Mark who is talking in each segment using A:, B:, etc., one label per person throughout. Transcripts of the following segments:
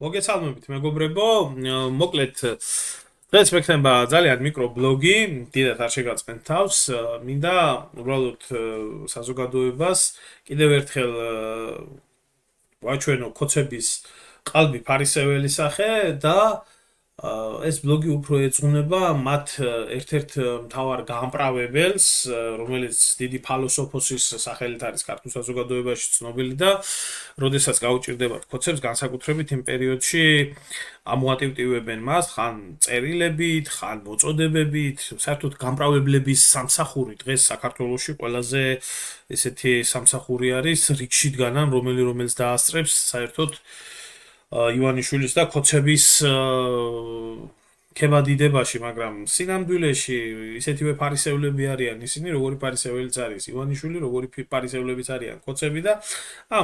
A: მოგესალმებით მეგობრებო, მოკლედ დღეს მექნება ძალიან მიკრობლოგი, დიდად არ შეგაწყენთ თავს, მინდა უბრალოდ საზოგადოებას კიდევ ერთხელ ვაჩვენო კოცების ყალბი ფარისეველი სახე და ეს ბლოგი უფრო ეძღვნება მათ ერთ-ერთ მთავარ გამправებელს, რომელიც დიდი ფილოსოფოსის სახელით არის ქართულ საზოგადოებაში ცნობილი და როდესაც გაუჭირდებათ კოცებს, განსაკუთრებით იმ პერიოდში ამოატივტივებენ მას ხან წერილებით, ხან მოწოდებებით, საერთოდ გამправებლების სამსახური დღეს საქართველოში ყველაზე ესეთი სამსახური არის, რიგში დგანან რომელიც დაასწრებს საერთოდ ივანიშვილის და კოცების ქებადიდებაში, მაგრამ სინამდვილეში ისეთივე ფარისევლები არიან ისინი, როგორი ფარისეველიც არის ივანიშვილი, როგორი ფარისევლებიც არიან კოცები და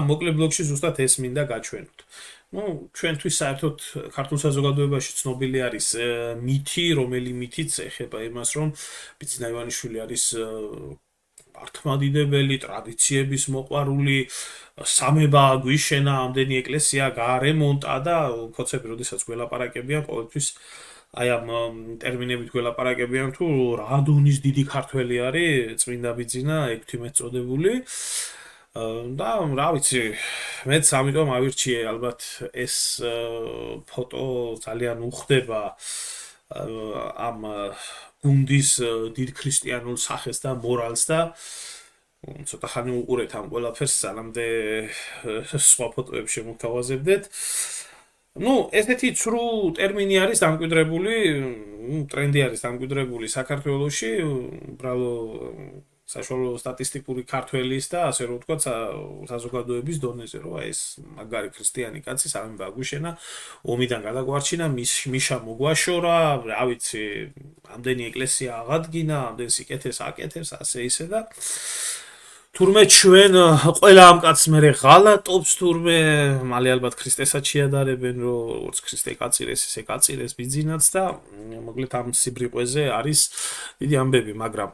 A: მოკლე ბლოგში ზუსტად ეს მინდა გაჩვენოთ. ჩვენთვის საერთოდ ქართულ საზოგადოებაში ცნობილი არის მითი, რომელი მითიც ეხება იმას, რომ ბიძინა ივანიშვილი არის მართლმადიდებელი, ტრადიციების მოყვარული, სამება გვიშენა, ამდენი ეკლესია გაარემონტა და კოცები როდესაც გველაპარაკებიან, ყოველთვის აი ამ ტერმინებით გველაპარაკებიან თუ რა დონის დიდი ქართველი არის წმინდა ბიძინა, ექვთიმეთ წოდებული და რა ვიცი, მეც ამიტომ ავირჩიე ალბათ ეს ფოტო ძალიან უხდება ამ გუნდის დიდ ქრისტიანულ სახეს და მორალს და ცოტა ხანი უყურეთ ამ ყველაფერს, სანამდე სხვა ფოტოებს შემოგთავაზებდეთ. ესეთი ცრუ ტერმინი არის დამკვიდრებული, ტრენდი არის დამკვიდრებული საქართველოში, უბრალო საშუალო სტატისტიკური ქართველის და ასე რომ ვთქვათ, საზოგადოების დონეზე, რომ ეს მაგარი ქრისტიანი კაცი სამება აგვიშენა, ომიდან გადაგვარჩინა, მიშა მოგვაშორა, რა ვიცი, ამდენი ეკლესია აღადგინა, ამდენ სიკეთეს აკეთებს, ასე ისე და თურმე ჩვენ ყველა ამ კაცს მერე ღალატობს, თურმე მალე ალბათ ქრისტესაც შეადარებენ, რომ როგორც ქრისტე კაწირეს, ისე კაწირეს ბიძინაც და მოკლედ ამ სიბრიყვეზე არის დიდი ამბები, მაგრამ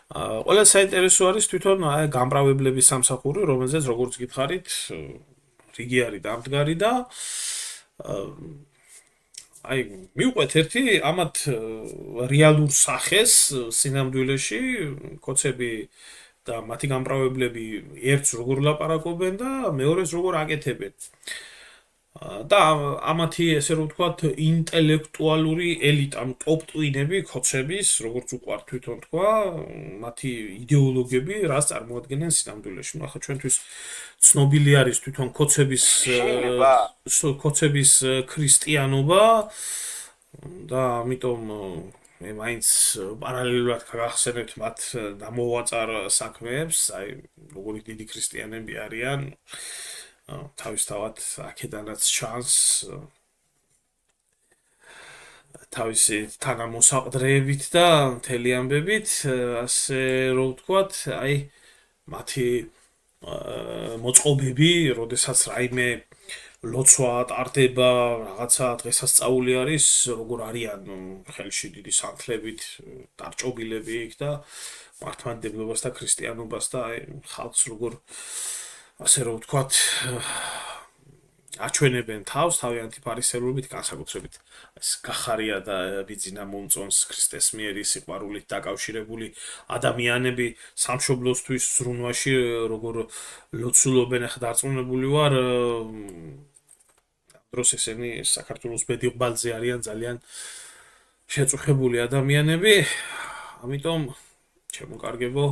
A: ყველა საინტერესო არის თვითონ გამправებლების სამსახური, რომელზეც როგორც გითხარით, რიგი არის დამდგარი და მივყვეთ ერთი ამათ რეალურ სახეს სინამდვილეში კოცები და მათი გამправებლები ერთს როგორ ლაპარაკობენ და მეორეს როგორ აკეთებენ. და ამათი ესე რომ ვთქვათ ინტელექტუალური ელიტა, ტოპ-ტვინები კოცების, როგორც უყვართ თვითონ თქვა, მათი იდეოლოგები რას წარმოადგენენ სინამდვილეში. ახლა ჩვენთვის ცნობილი არის თვითონ კოცების ქრისტიანობა და ამიტომ მე მაინც პარალელურად გახსენებთ მათ დამოვაწარ საქმეებს, აი როგორი დიდი ქრისტიანები არიან, თავისთავად აქედანაც ჩანს თავისი თანამოსაყდრეებით და მთელი ამბებით, ასე რომ ვთქვათ, აი მათი მოწყობები, როდესაც რაიმე ლოცვა ტარდება, რაღაცა დღესასწაული არის, როგორ არიან ხელში დიდი სანთლებით დარჭობილები იქ და მართლმადიდებლობას და ქრისტიანობას და აი ხალხს როგორ ასე რომ ვთქვათ აჩვენებენ თავს თავიანთი ფარისევლობით, განსაკუთრებით ეს გახარია და ბიძინა მომწონს ქრისტეს მიერ სიყვარულით დაკავშირებული ადამიანები სამშობლოსთვის ზრუნვაში როგორ ლოცულობენ, ახლა დარწმუნებული ვარ დროს ესენი საქართველოს ბედიბალზე არიან ძალიან შეწუხებული ადამიანები, ამიტომ ჩემოკარგებო,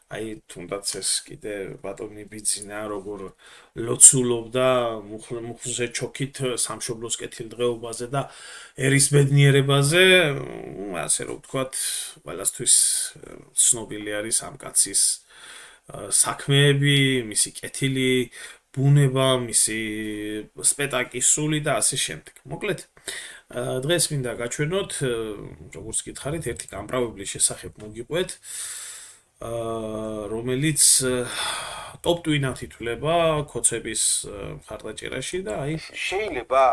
A: აი თუნდაც ეს კიდე ბატონი ბიძინა როგორ ლოცულობდა მუხლზე ჩოქით სამშობლოს კეთილდღეობაზე და ერის ბედნიერებაზე, ასე რომ ვთქვათ, ყველასთვის ცნობილი არის ამ კაცის საქმეები, მისი კეთილი ბუნება, მისი სპეტაკის სული და ასე შემდეგ. მოკლედ, დღეს მინდა გაჩვენოთ, როგორც გითხარით, ერთი გამправებლის შესახებ მოგიყვეთ, რომელიც ტოპ-ტვინად ითვლება კოცების მხარდაჭერაში და აი
B: შეიძლება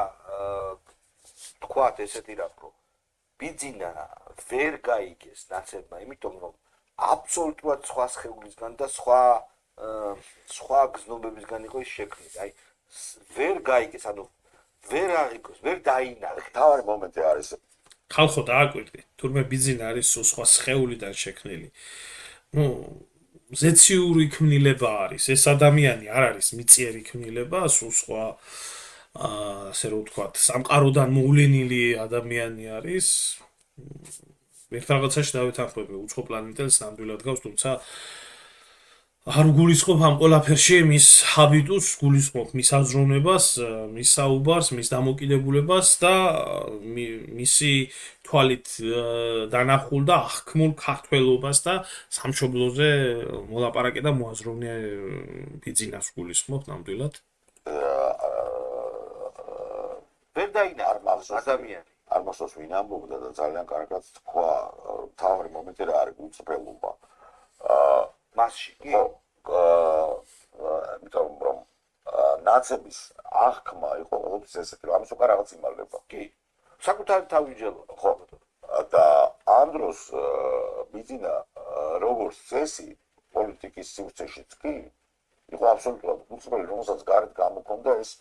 B: თქვათ ესეთი რამ, რომ ბიძინა ვერ გაიგეს ნაცებმა, იმიტომ რომ აბსოლუტურად სხვა სხეულისგან და სხვა გზნობებისგან იყო ის შექმნილი. აი ვერ გაიგეს, ანუ ვერ აღიქოს, ვერ დაინახე.
C: თავარი მომენტი არის
A: ხალხო დააკვირდი, თურმე ბიძინა არის სულ სხვა სხეულიდან შექმნილი. ნუ ზეციური ქმნილება არის, ეს ადამიანი არ არის მიწიერი ქმნილება, სულ სხვა ასე რომ ვთქვათ, სამყაროდან მოვლენილი ადამიანი არის. ერთ რაღაცაში დავეთანხმები, უცხო პლანეტელს ნამდვილად გავს, თუმცა არ გულისხმობ ამ ყველაფერში მის ჰაბიტუსს, გულისხმობ მის აზროვნებას, მის საუბარს, მის დამოკიდებულებას და მისი თვალით დანახულ და აღქმულ ქართველობას და სამშობლოზე მოლაპარაკე და მოაზროვნე ბიძინას გულისხმობ ნამდვილად.
B: ვერ დაინახე ადამიანი.
C: არ მახსოვს ვინ ამბობდა და ძალიან კარგად თქვა თავარი მომენტი რა არის უწფელობა
B: მასში კი
C: იმიტომ რომ ნაცების აღქმა იყო ყოველთვის ესეთი რომ ამის უკან რაღაც იმალება
B: კი საკუთარი თავი ჯელო
C: ხო და ამ დროს ბიძინა როგორც წესი პოლიტიკის სივრცეშიც კი იყო აბსოლუტურად უწფელი რომელსაც გარეთ გამოქონდა ეს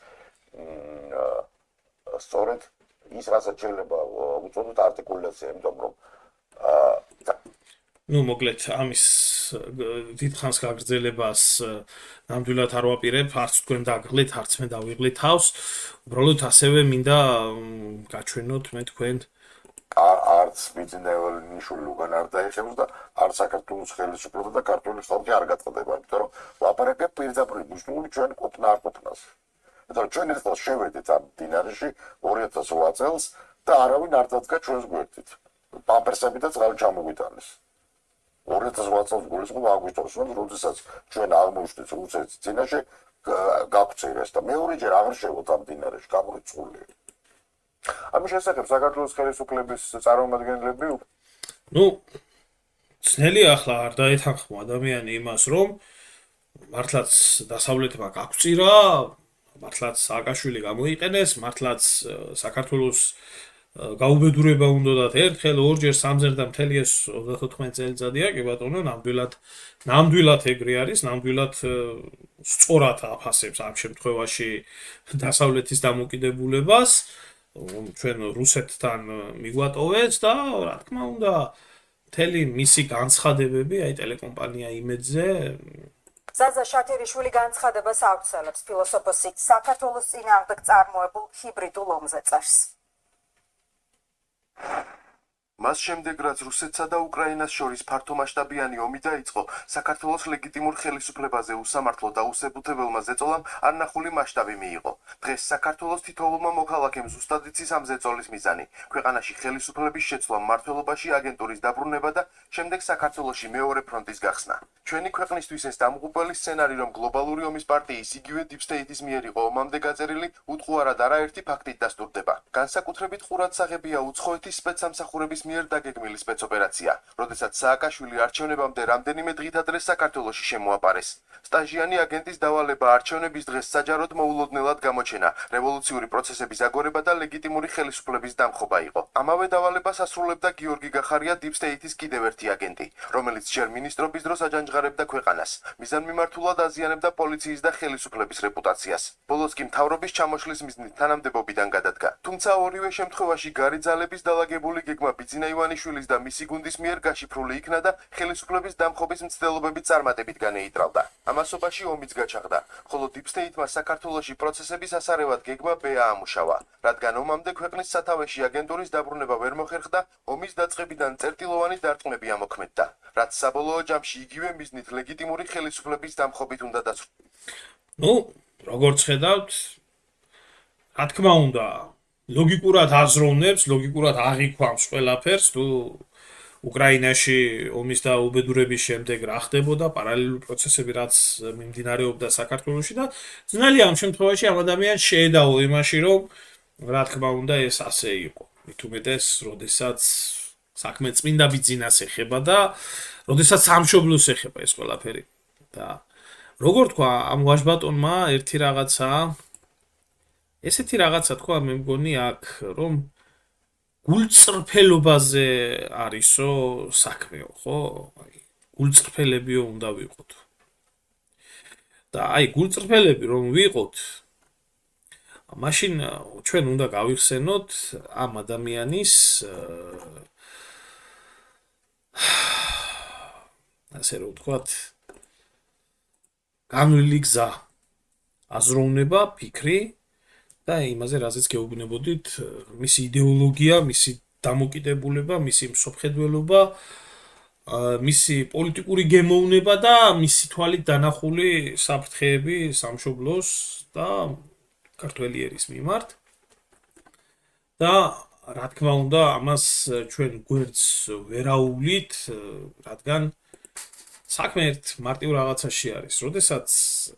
C: სწორედ ის რასაც შეიძლება უწოდოთ არტიკულაცია, იმიტომ რომ
A: ნუ მოკლედ ამის დიდხანს გაგრძელებას ნამდვილად არ ვაპირებ, არც თქვენ დაგღლით, არც მე დავიღლით თავს. უბრალოდ ასევე მინდა გაჩვენოთ მე თქვენ
C: არც ბიძინეველიშვილი უკან არ დაიხევს და არც საქართველოს ხელისუფლება და ქართული ხალხი არ გაწყდება, იმიტომ რომ ვაპარაკებ პირდაპირ მნიშვნელოვანი ჩვენ ყოფნა არ ყოფნას. და ჩვენ ერთად შევედით ამ დინარეში 2008 წელს და არავინ არ დადგა ჩვენს გვერდით. პამპერსები და წყალი ჩამოგვიტანეს. 2008 წელს გულისხმობ აგვისტოს, როდესაც ჩვენ აღმოჩნდით რუსეთის წინაშე გაგვწირეს და მეორეჯერ აღარ შევოთ ამ დინარეში, გამოიწული. ამის შესახებ საქართველოს ხელისუფლების წარმომადგენლები
A: ნუ ძნელი ახლა არ დაეთანხმო ადამიანი იმას, რომ მართლაც დასავლეთმა გაგვწირა მართლაც სააკაშვილი გამოიყენეს, მართლაც საქართველოს გაუბედურება უნდათ ერთხელ, ორჯერ, სამჯერ და მთელი ეს 34 წელიწადია, კი ბატონო, ნამდვილად ეგრე არის, ნამდვილად სწორად აფასებს ამ შემთხვევაში დასავლეთის დამოკიდებულებას, ჩვენ რუსეთთან მიგვატოვეს და რა თქმა უნდა, მთელი მისი განცხადებები, აი ტელეკომპანია იმედზე
D: ზაზა შათერიშვილი განცხადებას ავრცელებს ფილოსოფოსი საქართველოს წინააღმდეგ წარმოებულ ჰიბრიდულ ომზე წერს.
E: მას შემდეგ, რაც რუსეთსა და უკრაინას შორის ფართომასშტაბიანი ომი დაიწყო, საქართველოს ლეგიტიმურ ხელისუფლებაზე უსამართლო და უსებუთებელმა ზეწოლამ არნახული მასშტაბი მიიღო. დღეს საქართველოს თითოეულმა მოქალაქემ ზუსტად იცის ამ ზეწოლის მიზანი. ქვეყანაში ხელისუფლების შეცვლა, მმართველობაში აგენტურის დაბრუნება და შემდეგ საქართველოში მეორე ფრონტის გახსნა. ჩვენი ქვეყნისთვის ეს დამღუპველი სცენარი, რომ გლობალური ომის პარტიის იგივე Deep State-ის მიერ იყო ომამდე გაწერილი, უთხუარად არაერთი ფაქტით დასტურდება. განსაკუთრებით ყურადსაღებია უცხოეთის სპეცსამსახურების მიერ დაგეგმილი სპეცოპერაცია, როდესაც სააკაშვილი არჩევნებამდე რამდენიმე დღით ადრე საქართველოში შემოაპარეს. სტაჟიანი აგენტის დავალება არჩევნების დღეს საჯაროდ მოულოდნელად გამოჩენა, რევოლუციური პროცესების აგორება და ლეგიტიმური ხელისუფლების დამხობა იყო. ამავე დავალებას ასრულებდა გიორგი გახარია Deep State-ის კიდევ ერთი აგენტი, რომელიც ჯერ მინისტრობის დროს აჯანჯღარებდა ქვეყანას. მიზანმიმართულად აზიანებდა პოლიციის და ხელისუფლების რეპუტაციას. ბოლოს კი მთავრობის ჩამოშლის მიზნით თანამდებობიდან გადადგა. თუმცა ორივე შემთხვევაში გარი ძალების დალაგებული გეგმა ბიძინა ივანიშვილის და მისი გუნდის მიერ გაშიფრული იქნა და ხელისუფლების დამხობის მცდელობები წარმატებით განეიტრალდა. ამასობაში ომიც გაჩაღდა, ხოლო Deep State-მა საქართველოში პროცესების ასარევად გეგმა B აამუშავა, რადგან ომამდე ქვეყნის სათავეში აგენტურის დაბრუნება ვერ მოხერხდა, ომის დაწყებიდან წერტილოვანი დარტყმები ამოქმედდა, რაც საბოლოო ჯამში იგივე მიზნით ლეგიტიმური ხელისუფლების დამხობით უნდა დაცვლა.
A: ნუ, როგორც ხედავთ, რა თქმა უნდა, ლოგიკურად აზროვნებს, ლოგიკურად აღიქვამს ყველაფერს, თუ უკრაინაში ომის და უბედურების შემდეგ რა ხდებოდა, პარალელური პროცესები რაც მიმდინარეობდა საქართველოში და ძნელია ამ შემთხვევაში ამ ადამიანს შეედაო იმაში, რომ რა თქმა უნდა ეს ასე იყო. მით უმეტეს, როდესაც საქმე წმინდა ბიძინას ეხება და როდესაც სამშობლოს ეხება ეს ყველაფერი. და როგორ თქვა, ამ ვაჟბატონმა ერთი რაღაცა ესეთი რაღაცა თქვა, მე მგონი აქ, რომ გულწრფელობაზე არისო საქმეო, ხო? აი, გულწრფელებიო უნდა ვიყოთ. და აი, გულწრფელები რომ ვიყოთ, მაშინ ჩვენ უნდა გავიხსენოთ ამ ადამიანის ასე რომ ვთქვათ განვლილი გზა, აზროვნება, ფიქრი და იმაზე, რაზეც გეუბნებოდით, მისი იდეოლოგია, მისი დამოკიდებულება, მისი მსოფლმხედველობა, მისი პოლიტიკური გემოვნება და მისი თვალით დანახული საფრთხეები სამშობლოს და ქართველი ერის მიმართ. და რა თქმა უნდა, ამას ჩვენ გვერდს ვერაუვლით, რადგან საქმე ერთ მარტივ რაღაცაში არის. როდესაც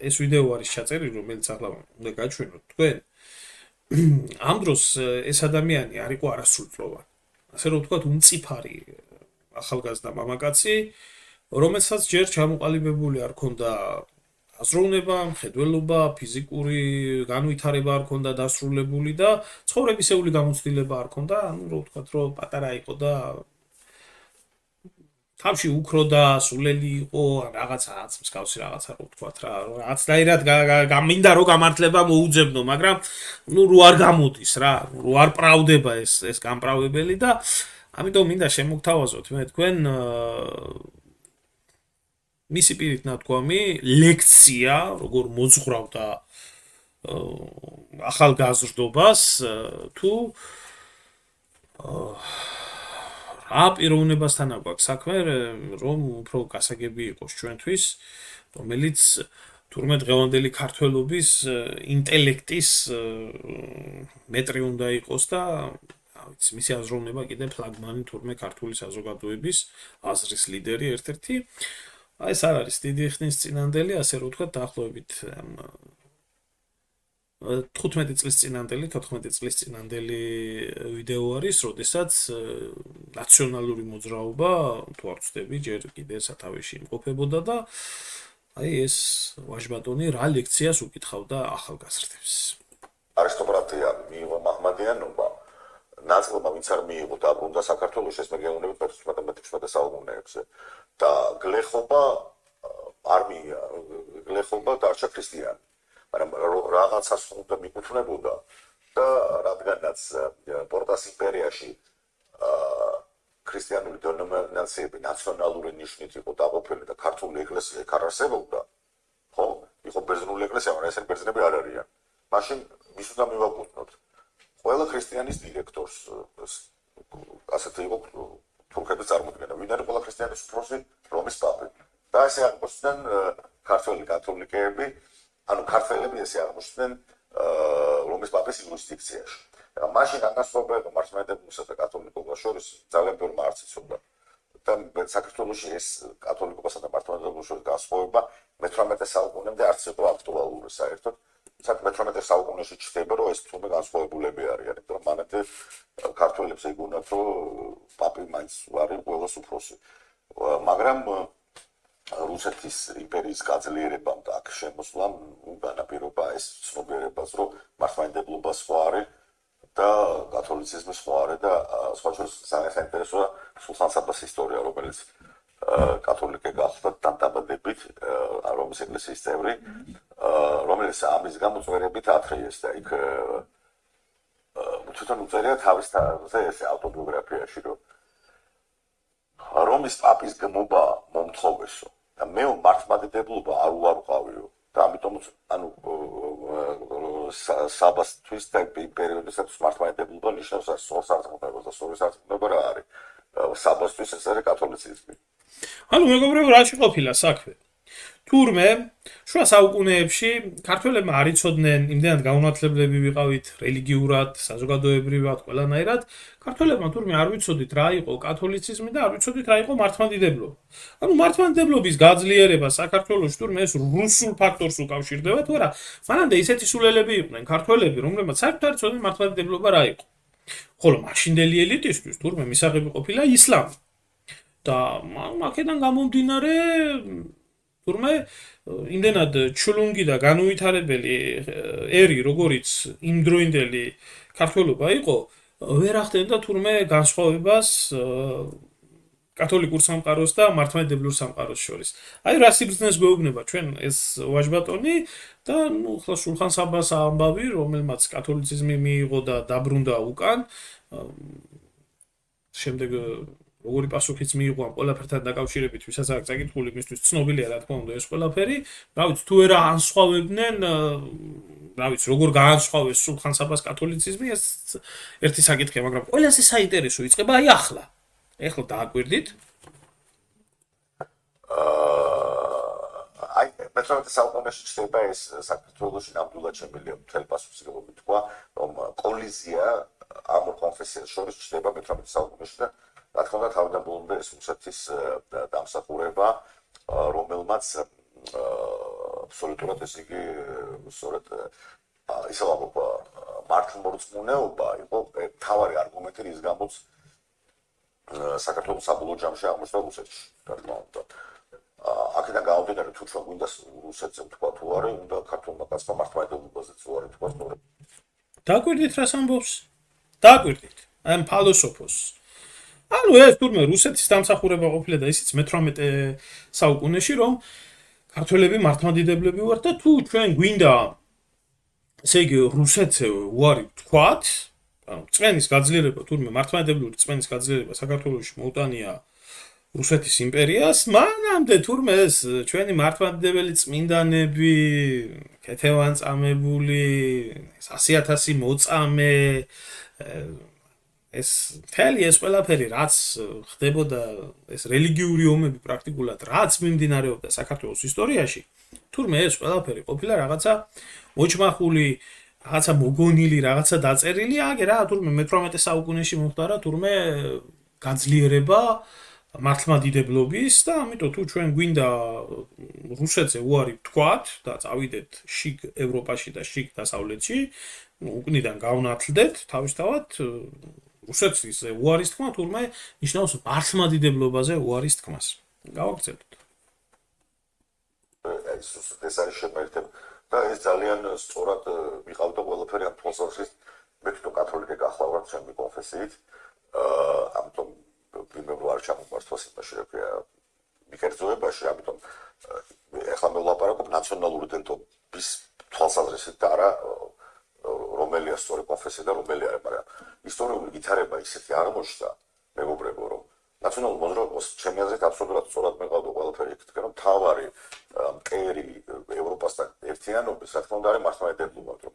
A: ეს ვიდეო არის ჩაწერილი, რომელიც ახლა უნდა გაჩვენოთ თქვენ, ამ დროს ეს ადამიანი არ იყო არასრულწლოვანი. ასე რომ ვთქვათ, უმწიფარი ახალგაზრდა მამაკაცი, რომელსაც ჯერ ჩამოყალიბებული არ ქონდა აზროვნება, მხედველობა, ფიზიკური განვითარება არ ქონდა დასრულებული და ცხოვრებისეული გამოცდილება არ ქონდა, ანუ რო ვთქვათ, რომ პატარა იყო და თავში უფრო და სულელი იყო, რაღაცაც მსგავსი რაღაცა რო ვთქვათ რა, რაღაცნაირად გამინდა რომ გამართლება მოუძებნო, მაგრამ რო არ გამოდის რა, რო არ პრავდება ეს გამპრავებელი და ამიტომ მინდა შემოგთავაზოთ მე თქვენ მისი პირით ნათქვამი ლექცია, როგორ მოძღვრავდა ახალგაზრდობას თუ რა პიროვნებასთან აქვს საქმე, რომ უფრო გასაგები იყოს ჩვენთვის, რომელიც თურმე დღევანდელი ქართველობის ინტელექტის მეტრი უნდა იყოს და მისი აზროვნება კიდე ფლაგმანი თურმე ქართული საზოგადოების აზრის ლიდერი ერთ-ერთი. ეს არ არის დიდი ხნის წინანდელი, ასე რომ ვთქვათ, დაახლოებით 15 წლის წინანდელი, 14 წლის წინანდელი ვიდეო არის, როდესაც ნაციონალური მოძრაობა, თუ არ ვცდები, ჯერ კიდე სათავეში იმყოფებოდა და აი ეს ვაჟბატონი რა ლექციას უკითხავდა ახალგაზრდებს.
C: არისტოკრატია მიიღო მაჰმადიანობა, ნაწილმა ვინც არ მიიღო დაბრუნდა საქართველოში, ეს მეგეუნები 15-16 საუკუნეებზე და გლეხობა დარჩა ქრისტიანი. მაგრამ რაღაცას უნდა მიკუთვნებოდა და რადგანაც პორტას იმპერიაში ქრისტიანული დენომინაციები ნაციონალური ნიშნით იყო დაყოფილი და ქართული ეკლესია იქ არ არსებობდა, ხო? იყო ბერძნული ეკლესია, მაგრამ ესენი ბერძნები არ არიან. მაშინ ვის უნდა მივაკუთვნოთ? ყველა ქრისტიანის დირექტორს, ასეთი იყო თურქების წარმოდგენა. ვინ არის ყველა ქრისტიანის უფროსი? რომის პაპი. და ესე აღმოჩნდნენ ქართველი კათოლიკეები, ანუ ქართველები ესე აღმოჩნდნენ რომის პაპის იურისდიქციაში. და მაშინ განასხვავება მართლმადიდებლურსა და კათოლიკობას შორის ძალიან ბევრი მარცი იცოდა. და საქართველოში ეს კათოლიკობასა და მართლმადიდებლურს შორის განსხვავება მე-18 საუკუნემდე არც იყო აქტუალური საერთოდ. მე-18 საუკუნეში ჩნდება, რომ ეს თუმე განსხვავებულები არიან, იმიტომ რომ მანამდე ქართველებს ეგონათ, რომ პაპი მაინც არის ყველას უფროსი. მაგრამ რუსეთის იმპერიის გაძლიერებამ და აქ შემოსვლამ განაპირობა ეს ცნობიერებას, რომ მართლმადიდებლობა სხვა არის და კათოლიციზმი სხვა არის და სხვა შორის ძალიან საინტერესოა სულხან საბას ისტორია, რომელიც კათოლიკე გახდა დაბადებით რომის ეკლესიის წევრი, რომელიც ამის გამო წვერებით ათრიეს და იქ თვითონ უწერია თავის ავტობიოგრაფიაში, რომ რომის პაპის გმობა მომთხოვესო და მე მართლმადიდებლობა არ უარყავიო და ამიტომ ანუ საბასთვის და პერიოდისათვის მართლმადიდებლობა ნიშნავს სარწმუნოებას და სწორი სარწმუნოება რა არის საბასთვის ეს არის კათოლიციზმი.
A: ანუ მეგობრებო, რაში ყოფილა საქმე? თურმე შუა საუკუნეებში ქართველებმა არ იცოდნენ, იმდენად გაუნათლებლები ვიყავით რელიგიურად, საზოგადოებრივად, ყველანაირად. ქართველებმა თურმე არ ვიცოდით რა იყო კათოლიციზმი და არ ვიცოდით რა იყო მართლმადიდებლობა. ანუ მართლმადიდებლობის გაძლიერება საქართველოში თურმე ეს რუსულ ფაქტორს უკავშირდება, თუ არა, მანამდე ისეთი სულელები იყვნენ ქართველები, რომლებმაც საერთოდ არ იცოდნენ მართლმადიდებლობა რა იყო. ხოლო მაშინდელი ელიტისთვის თურმე მისაღები ყოფილა ისლამი. და აქედან გამომდინარე თურმე იმდენად ჩულუნგი და განუვითარებელი ერი, როგორიც იმდროინდელი ქართველობა იყო, ვერ ახდენდა თურმე განსხვავებას კათოლიკურ სამყაროს და მართლმადიდებლურ სამყაროს შორის. აი რა სიბრძნეს გვეუბნება ჩვენ ეს ვაჟბატონი და ნუ ხლა შულხან-საბას ამბავი, რომელმაც კათოლიციზმი მიიღო და დაბრუნდა უკან. შემდეგ როგორი პასუხიც მიიღო ამ ყველაფერთან დაკავშირებით, ვისაც აქვს წაკითხული, მისთვის ცნობილია რა თქმა უნდა ეს ყველაფერი. რა ვიცი, თუ არა ანსხვავებდნენ, რა ვიცი, როგორ გაანსხვავეს შულხან-საბას კათოლიციზმი, ეს ერთი საკითხია, მაგრამ ყველაზე საინტერესო იწყება აი ახლა. ეხლა დააკვირდით.
C: აი, მეცნიერთა საუკუნეში ჩნდება ეს საქართველოში ნამდვილად შემიძლია მთელი პასუხისმგებლობით თქვა, რომ კოლიზია ამ ორ კონფესიას შორის ჩნდება მე-18 საუკუნეში და რა თქმა უნდა თავიდან ბოლომდე ეს რუსეთის დამსახურება, რომელმაც აბსოლუტურად ესე იგი სწორედ ისე ვამბობ, მართლმორწმუნეობა იყო მთავარი არგუმენტი რის გამოც საქართველოს საბოლოო ჯამში აღმოჩნდა რუსეთში, რა თქმა უნდა. აქედან გამომდინარე, თუ ჩვენ გვინდა რუსეთზე ვთქვა თუ არა, უნდა ქართულმა კაცმა მართლმადიდებლობაზეც უარი თქვა სწორედ.
A: დააკვირდით რას ამბობს? დააკვირდით. აი ამ ფილოსოფოს. ანუ ეს თურმე რუსეთის დამსახურება ყოფილა და ისიც მე-18 საუკუნეში, რომ ქართველები მართლმადიდებლები ვართ და თუ ჩვენ გვინდა ესე იგი რუსეთზე უარი ვთქვათ, ანუ წმენის გაძლიერება, თურმე მართლმადიდებლური წმენის გაძლიერება საქართველოში მოუტანია რუსეთის იმპერიას, მანამდე თურმე ეს ჩვენი მართლმადიდებელი წმინდანები, ქეთევანწამებული, 100,000 მოწამე, ეს მთელი ეს ყველაფერი, რაც ხდებოდა, ეს რელიგიური ომები პრაქტიკულად, რაც მიმდინარეობდა საქართველოს ისტორიაში, თურმე ეს ყველაფერი ყოფილა რაღაცა მოჭმახული, რაღაცა მოგონილი, რაღაცა დაწერილი, აგე რა, თურმე მე-18 საუკუნეში მომხდარა თურმე გაძლიერება მართლმადიდებლობის და ამიტომ თუ ჩვენ გვინდა რუსეთზე უარი ვთქვათ და წავიდეთ შიგ ევროპაში და შიგ დასავლეთში, უკნიდან გავნათლდეთ თავისთავად რუსეთის უარის თქმა თურმე ნიშნავს მართლმადიდებლობაზე უარის თქმას. გავაგრძელოთ.
C: ეს არის შემოერთება და ეს ძალიან სწორად ვიყავდა ყველაფერი ამ თვალსაზრისით. მე თვითონ კათოლიკე გახლავართ ჩემი კონფესიით. ამიტომ ვიმებრ არ ჩამოყარствоა იმაში, რა ქვია, მიკერძოებაში, ამიტომ ეხლა მე ვლაპარაკობ ნაციონალური იდენტობის თვალსაზრისით და არა რომელია სწორი კონფესია და რომელი არა, მაგრამ ისტორიული ვითარება ისეთი აღმოჩნდა, მეგობრებო, რომ ნაციონალურ მოძრაობას ჩემი აზრით აბსოლუტურად სწორად მეყავდა ყველაფერი იქითქე, რომ თავარი მტერი ევროპასთან ერთიანობის, რა თქმა უნდა, არის მართლმადიდებლობა, რომ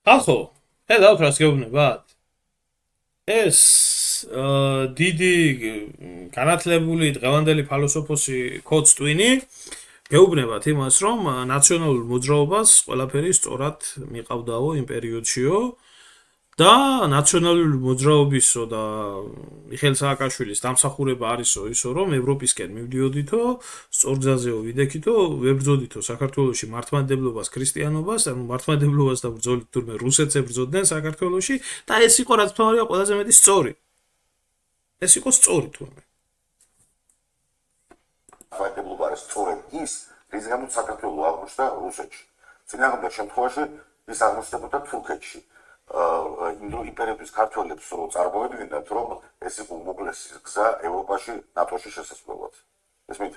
A: ახო, ხედავთ რას გეუბნებათ? ეს დიდი განათლებული დღევანდელი ფილოსოფოსი კოც ტვინი გეუბნებათ იმას, რომ ნაციონალურ მოძრაობას ყველაფერი სწორად მიყავდაო იმ პერიოდშიო და ნაციონალური მოძრაობისო და მიხეილ სააკაშვილის დამსახურება არისო ისო, რომ ევროპისკენ მივდიოდითო, სწორგზაზეო ვიდექითო, ვებრძოდითო საქართველოში მართლმადიდებლობას, ქრისტიანობას, ანუ მართლმადიდებლობას და ბრძოლით თურმე რუსეთზე ბრძოდნენ საქართველოში და ეს იყო რა თქმა უნდა ყველაზე მეტი სწორი. ეს იყო სწორი თურმე.
C: მართლმადიდებლობა არის სწორედ ის, რის გამოც საქართველო აღმოჩნდა რუსეთში. წინააღმდეგ შემთხვევაში ის აღმოჩნდებოდა თურქეთში. იმ პერიოდის ქართველებს რო წარმოედგინათ, რომ ეს იყო უმოკლესი გზა ევროპაში ნატოში შესასვლელად. ესმით?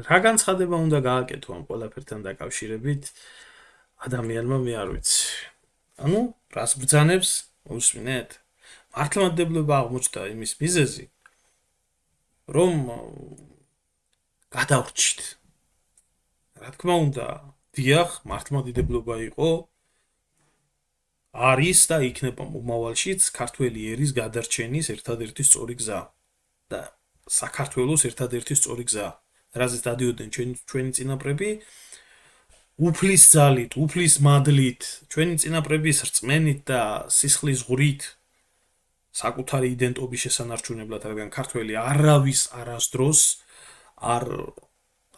A: რა განცხადება უნდა გააკეთო ამ ყველაფერთან დაკავშირებით ადამიანმა, მე არ ვიცი. ანუ რას ბრძანებს მოусმინეთ? მართლმადიდებლობა აღმოჩნდა იმის მიზეზი, რომ გადავრჩით. რა თქმა უნდა, დიახ, მართლმადიდებლობა იყო, არის და იქნება მომავალშიც ქართველი ერის გადარჩენის ერთადერთი სწორი გზა და საქართველოს ერთადერთი სწორი გზა. რაზეც დადიოდნენ ჩვენი წინაპრები, უფლის ძალით, უფლის მადლით, ჩვენი წინაპრების რწმენით და სისხლის ღვრით საკუთარი იდენტობის შესანარჩუნებლად, რადგან ქართველი არავის არასდროს არ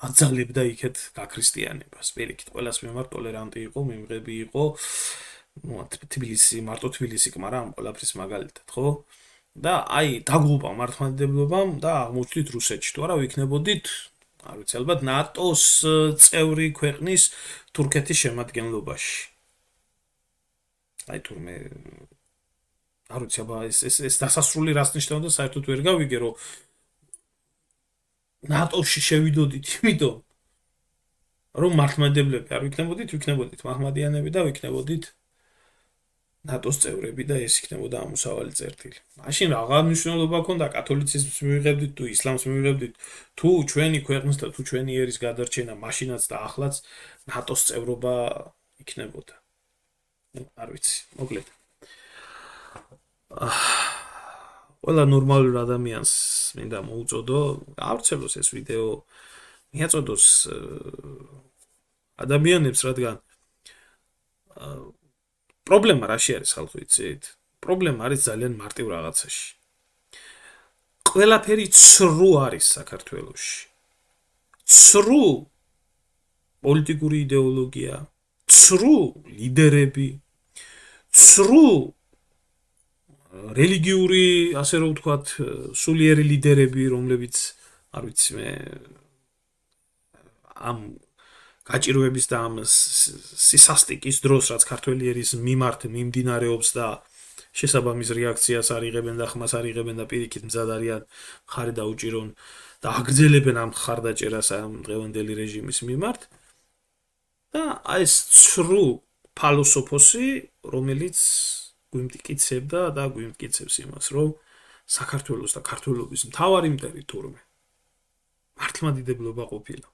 A: აძალებდა იქეთ გაქრისტიანებას. პირიქით, ყველას მიმართ ტოლერანტი იყო, მიმღები იყო, თბილისი, მარტო თბილისი კი, მაგრამ ყველაფრის მაგალითად, ხო? და აი, დაგუპა მართლმადიდებლობამ და აღმოჩნდით რუსეთში. თუ არა ვიქნებოდით არ ვიცი, ალბათ ნატოს წევრი ქვეყნის თურქეთის შემადგენლობაში. აი თურმე არ ვიცი, აბა ეს დასასრული რას ნიშნავდა, საერთოდ ვერ გავიგე, რომ ნატოში შევიდოდით, იმიტომ რომ მართლმადიდებლები არ ვიქნებოდით მაჰმადიანები და ვიქნებოდით ნატოს წევრები და ეს იქნებოდა ამოსავალი წერტილი. მაშინ აღარ მნიშვნელობა ჰქონდა კათოლიციზმს მივიღებდით თუ ისლამს მივიღებდით, თუ ჩვენი ქვეყნის და თუ ჩვენი ერის გადარჩენა მაშინაც და ახლაც ნატოს წევრობა იქნებოდა. არ ვიცი, მოკლედ. ყველა ნორმალურ ადამიანს მინდა მოუწოდო, გავრცელოს ეს ვიდეო, მიაწოდოს ადამიანებს, რადგან პრობლემა რაში არის, ხალხო, იცით? პრობლემა არის ძალიან მარტივ რაღაცაში. ყველაფერი ცრუ არის საქართველოში. ცრუ პოლიტიკური იდეოლოგია, ცრუ ლიდერები, ცრუ რელიგიური, ასე რომ ვთქვათ, სულიერი ლიდერები, რომლებიც, არ ვიცი მე, ამ გაჭირვების და ამ სისასტიკის დროს, რაც ქართველი ერის მიმართ მიმდინარეობს და შესაბამის რეაქციას არიღებენ და ხმას არიღებენ და პირიქით მზად არიან მხარი დაუჭირონ და აგრძელებენ ამ მხარდაჭერას ამ დღევანდელი რეჟიმის მიმართ და ეს ცრუ ფალოსოფოსი, რომელიც გვიმტკიცებდა და გვიმტკიცებს იმას, რომ საქართველოს და ქართველობის მთავარი მტერი თურმე მართლმადიდებლობა ყოფილა.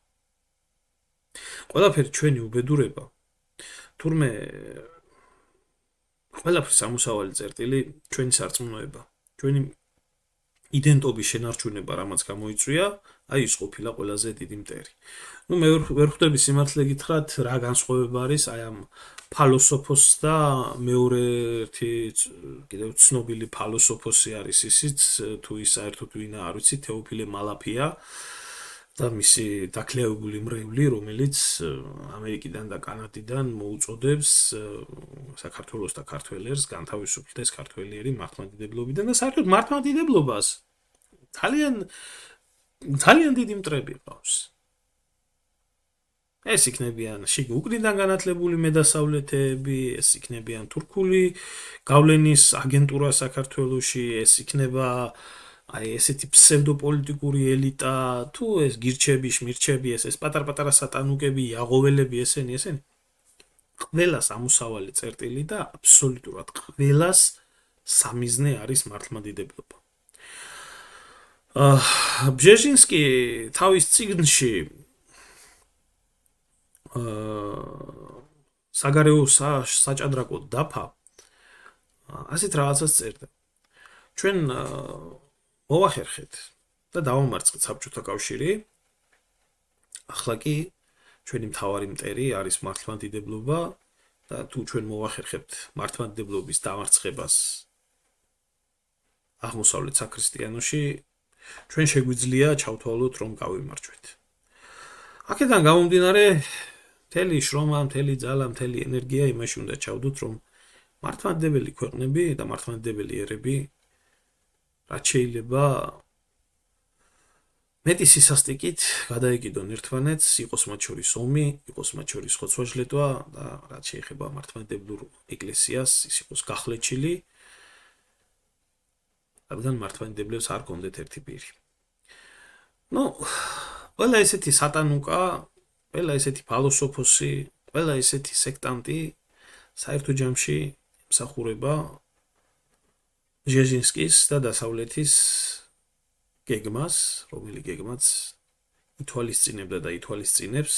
A: ყველაფერი ჩვენი უბედურება, თურმე ყველაფრის ამოსავალი წერტილი ჩვენი სარწმუნოება, ჩვენი იდენტობის შენარჩუნება, რამაც გამოიწვია, აი ის ყოფილა ყველაზე დიდი მტერი. ნუ მე ვერ ხვდები სიმართლე გითხრათ, რა განსხვავება არის აი ამ ფალოსოფოს და მეორე ერთი კიდევ ცნობილი ფალოსოფოსი არის ისიც, თუ ის საერთოდ ვინა არ ვიცი, თეოფილე მალაფია და მისი დაქლეებული მრევლი, რომელიც ამერიკიდან და კანადიდან მოუწოდებს საქართველოს და ქართველერს განთავისუფლდეს ქართველიერი მართლმადიდებლობიდან და საერთოდ მართლმადიდებლობას ძალიან დიდი მტრები ყავს. ეს იქნებიან შიგ უკნიდან განათლებული მედასავლეთეები, ეს იქნებიან თურქული გავლენის აგენტურა საქართველოში, ეს იქნება აი ესეთი ფსევდოპოლიტიკური ელიტა, თუ ეს გირჩები, შმირჩები, ეს პატარ-პატარა სატანუკები, იაღოველები, ესენი. ყველას ამოსავალი წერტილი და აბსოლუტურად ყველას სამიზნე არის მართლმადიდებლობა. ბჟეჟინსკი თავის წიგნში საგარეო საჭადრაკო დაფა ასეთ რაღაცას წერდა. ჩვენ მოვახერხეთ და დავამარცხეთ საბჭოთა კავშირი. ახლა კი ჩვენი მთავარი მტერი არის მართლმადიდებლობა და თუ ჩვენ მოვახერხებთ მართლმადიდებლობის დამარცხებას აღმოსავლეთ საქრისტიანოში, ჩვენ შეგვიძლია ჩავთვალოთ, რომ გავიმარჯვეთ. აქედან გამომდინარე, მთელი შრომა, მთელი ძალა, მთელი ენერგია იმაში უნდა ჩავდოთ, რომ მართლმადიდებელი ქვეყნები და მართლმადიდებელი ერები რაც შეიძლება მეტი სისასტიკით გადაეკიდონ ერთმანეთს, იყოს მათ შორის ომი, იყოს მათ შორის ხოცვა-ჟლეტვა და რაც შეიძლება მართლმადიდებლურ ეკლესიას ის იყოს გახლეჩილი, რადგან მართლმადიდებლებს არ გონდეთ ერთი პირი. ნუ, ყველა ესეთი სატანუკა, ყველა ესეთი ფალოსოფოსი, ყველა ესეთი სექტანტი საერთო ჯამში მსახურება ბჟეჟინსკის და დასავლეთის გეგმას, რომელი გეგმაც ითვალისწინებდა და ითვალისწინებს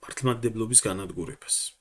A: მართლმადიდებლობის განადგურებას.